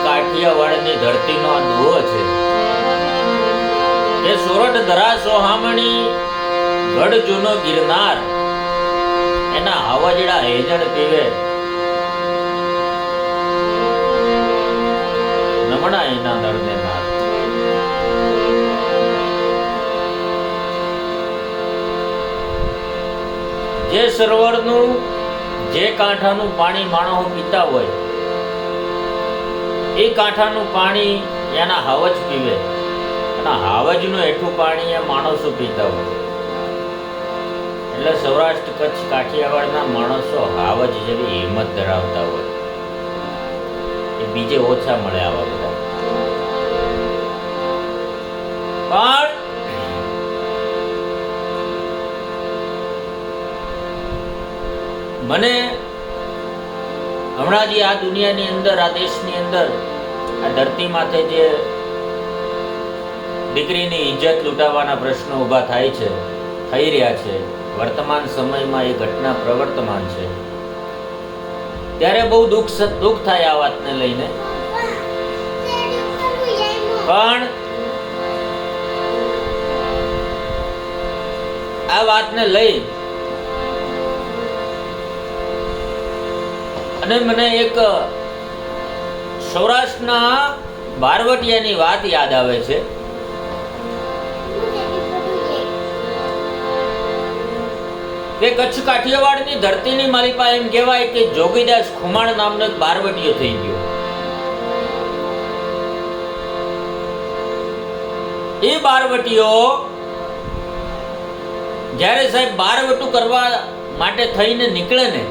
કાઠિયાવાડની ધરતીનો દુહો છે. એ સોરઠ ધરા સોહામણી ગઢ જૂનો ગિરનાર એના હાવજડા હેજણ પીવે નમણા એના નરને નાર. જે સરોવરનું જે કાંઠાનું પાણી માણસો પીતા હોય એ કાંઠાનું પાણી એના હાવજ પીવે અને હાવજનું હેઠું પાણી એ માણસો પીતા હોય. એટલે સૌરાષ્ટ્ર કચ્છ કાઠિયાવાડના માણસો હાવજ જેવી હિંમત ધરાવતા હોય. એ બીજે ઓછા મળે આવા બધા. પણ મને હમણાં જે આ દુનિયાની અંદર આ દેશની અંદર આ ધરતી માથે જે દીકરીની ઇજ્જત લૂંટાવાના પ્રશ્નો ઊભા થાય છે, થઈ રહ્યા છે, વર્તમાન સમયમાં એ ઘટના પ્રવર્તમાન છે, ત્યારે બહુ દુઃખ થાય આ વાતને લઈને. પણ આ વાતને લઈ અને મને એક સૌરાષ્ટ્રના બારવટિયાની વાત યાદ આવે છે. કે કચ્છ કાઠિયાવાડની ધરતીની માલિપા એમ કહેવાય કે જોગીદાસ ખુમાણ નામનો એક બારવટીયો થઈ ગયો. એ બારવટીયો જ્યારે સાહેબ બારવટું કરવા માટે થઈને નીકળે ને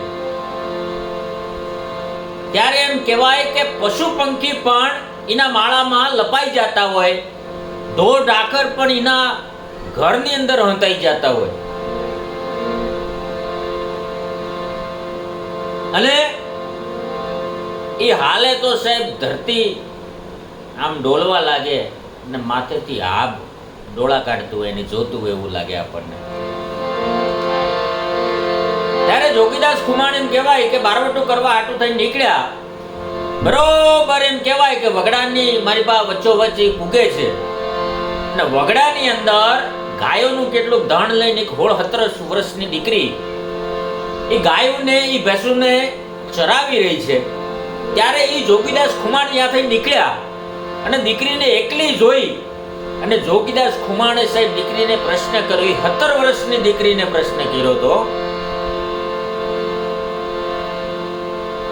ત્યારે એમ કહેવાય કે પશુ પંખી પણ એના માળામાં લપાઈ જતા હોય, ઢોર ઢાકર પણ એના ઘરની અંદર હંતાઈ જતા હોય. અને એ હાલે તો સાહેબ ધરતી આમ ડોલવા લાગે અને માથેથી આબ ડોળા કાઢતું હોય, એને જોતું હોય એવું લાગે આપણને. ત્યારે જોગીદાસ ખુમાણ એમ કહેવાય કે બારવટું કરવા આટું થઈને નીકળ્યા. બરોબર એમ કહેવાય કે વગડાની મારી પાસે વચ્ચોવચ્ચ પૂગે છે અને વગડાની અંદર ગાયોનું કેટલું ધણ લઈને એક 17 વર્ષની દીકરી એ ગાયોને એ ભેંસોને ચરાવી રહી છે. ત્યારે એ જોગીદાસ ખુમાણ ત્યાંથી નીકળ્યા અને દીકરીને એકલી જોઈ અને જોગીદાસ ખુમાણે સાહેબ દીકરીને પ્રશ્ન કર્યો. 17 વર્ષની દીકરીને પ્રશ્ન કર્યો હતો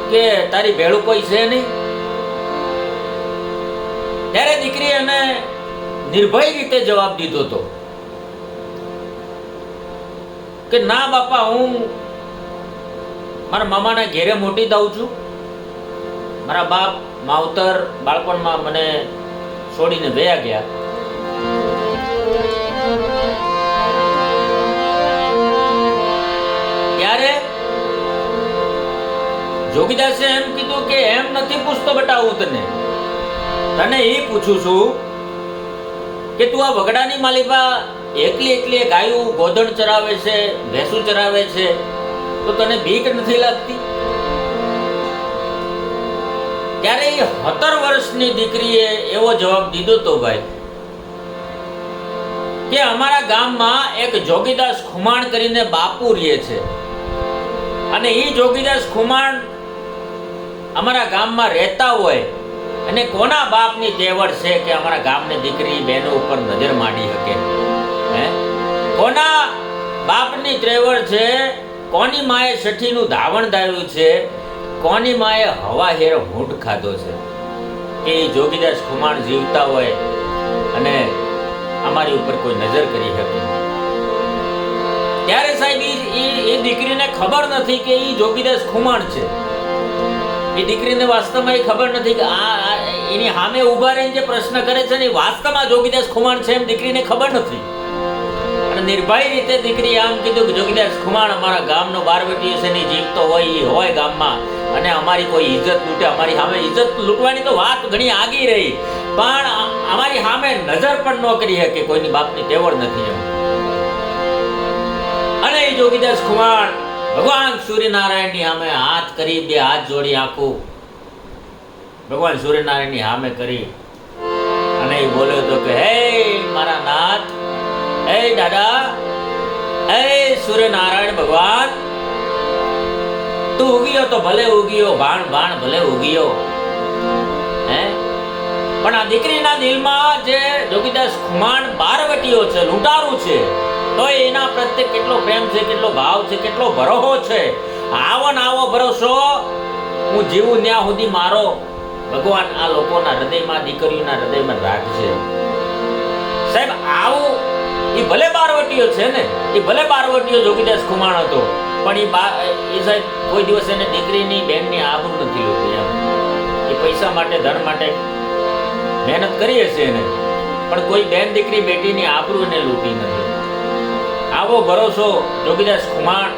કે તારી ભેળું કોઈ છે નહીં? ત્યારે દીકરી એને નિર્ભય રીતે જવાબ દીધો હતો કે ના બાપા, હું મારા મામાના ઘેરે મોટી થાઉં છું. મારા બાપ માવતર બાળપણમાં મને છોડીને વયા ગયા. ત્યારે જોગીદાસે એમ કીધું કે એમ નથી પૂછતો બેટા, હું તને એ પૂછું છું કે તું આ વગડાની માલિપા એકલી ગાયું ગોધણ ચરાવે છે, ભેંસું ચરાવે છે, તો તને બીક નથી લાગતી? ત્યારે એ 17 વર્ષની દીકરીએ એવો જવાબ દીધો તો ભાઈ કે અમારા ગામમાં એક જોગીદાસ ખુમાણ કરીને બાપુ રહે છે અને એ જોગીદાસ ખુમાણ અમારા ગામમાં રહેતા હોય અને કોના બાપની તેવડ છે કે અમારા ગામની દીકરી બહેનો ઉપર નજર માંડી શકે? કોના બાપની ત્રેવડ છે? કોની માએ સઠીનું ધાવણ ધાર્યું છે? કોની માએ હવા હેર હૂંઠ ખાધો છે? કે જોગીદાસ ખુમાણ જીવતા હોય અને અમારી ઉપર કોઈ નજર કરી શકે? ત્યારે સાહેબ એ દીકરીને ખબર નથી કે એ જોગીદાસ ખુમાણ છે. એ દીકરીને વાસ્તવમાં એ ખબર નથી કે આ એની સામે ઊભા રહીને જે પ્રશ્ન કરે છે ને એ વાસ્તવમાં જોગીદાસ ખુમાણ છે એમ દીકરીને ખબર નથી. નિર્ભય રીતે દીકરી આમ કીધું કે જોગીદાસ ખુમાણ અમારા ગામનો બારવટીયો છે ની જીવતો હોય એ હોય ગામમાં, અને અમારી કોઈ ઇજ્જત લૂંટે, અમારી સામે ઇજ્જત લૂંટવાની તો વાત ઘણી આગી રહી, પણ અમારી સામે નજર પણ ન કરી શકે, કોઈની બાપની તેવડ નથી એમ. અને એ જોગીદાસ ખુમાણ ભગવાન સૂર્યનારાયણની સામે હાથ કરી, બે હાથ જોડી આખું ભગવાન સૂર્યનારાયણની સામે કરી અને એ બોલ્યો તો કે હે મારા નાથ, હે દાદા, હે સૂર્યનારાયણ ભગવાન, તું ઉગીયો તો ભલે ઉગીયો, ભાણ ભાણ ભલે ઉગીયો, હે પણ આ દીકરીના દિલમાં જે જોગીદાસ ખુમાણ બારવટીયો છે, લૂંટારું છે, તો એના પ્રત્યે કેટલો પ્રેમ છે, કેટલો ભાવ છે, કેટલો ભરોસો છે. આવો ને આવો ભરોસો હું જીવું ત્યાં સુધી મારો ભગવાન આ લોકોના હૃદયમાં, દીકરીઓના હૃદયમાં રાખશે. સાહેબ આવું એ ભલે બારવટીયો છે ને, એ ભલે બારવટીયો જોગીદાસ ખુમાણ હતો, પણ એ સાહેબ કોઈ દિવસ એને દીકરીની બેનની આબરૂ નથી લૂંટી એમ. એ પૈસા માટે, ધન માટે મહેનત કરી હશે એને, પણ કોઈ બેન દીકરી બેટીની આબરૂ એને લૂંટી નથી. આવો ભરોસો જોગીદાસ ખુમાણ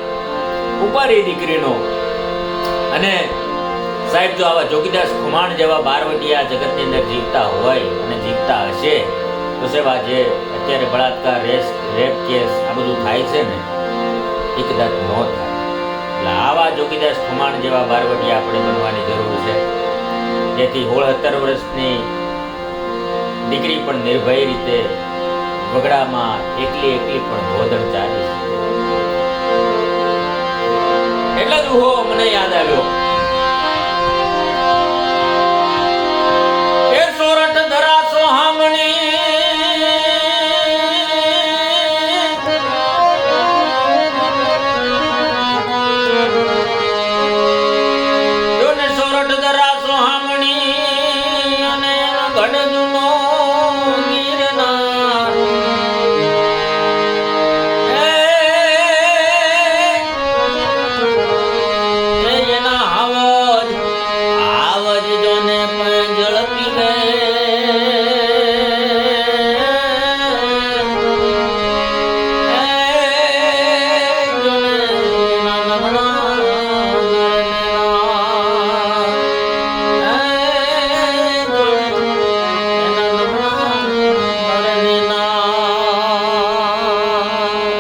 ઉપર એ દીકરીનો. અને સાહેબ જો આવા જોગીદાસ ખુમાણ જેવા બારવટીયા જગતની અંદર જીવતા હોય અને જીવતા હશે તો સાહેબ આ જે અત્યારે બળાત્કાર, રેપ કેસ આ બધું થાય છે ને એ કદાચ ન થાય. એટલે આવા જોગીદાસ ખુમાણ જેવા બારવટીયા આપણે બનવાની જરૂર છે, જેથી 16-17 વર્ષની દીકરી પણ નિર્ભય રીતે વગડામાં એકલી પણ ધોધણ ચાલી. એટલે જ મને યાદ આવ્યો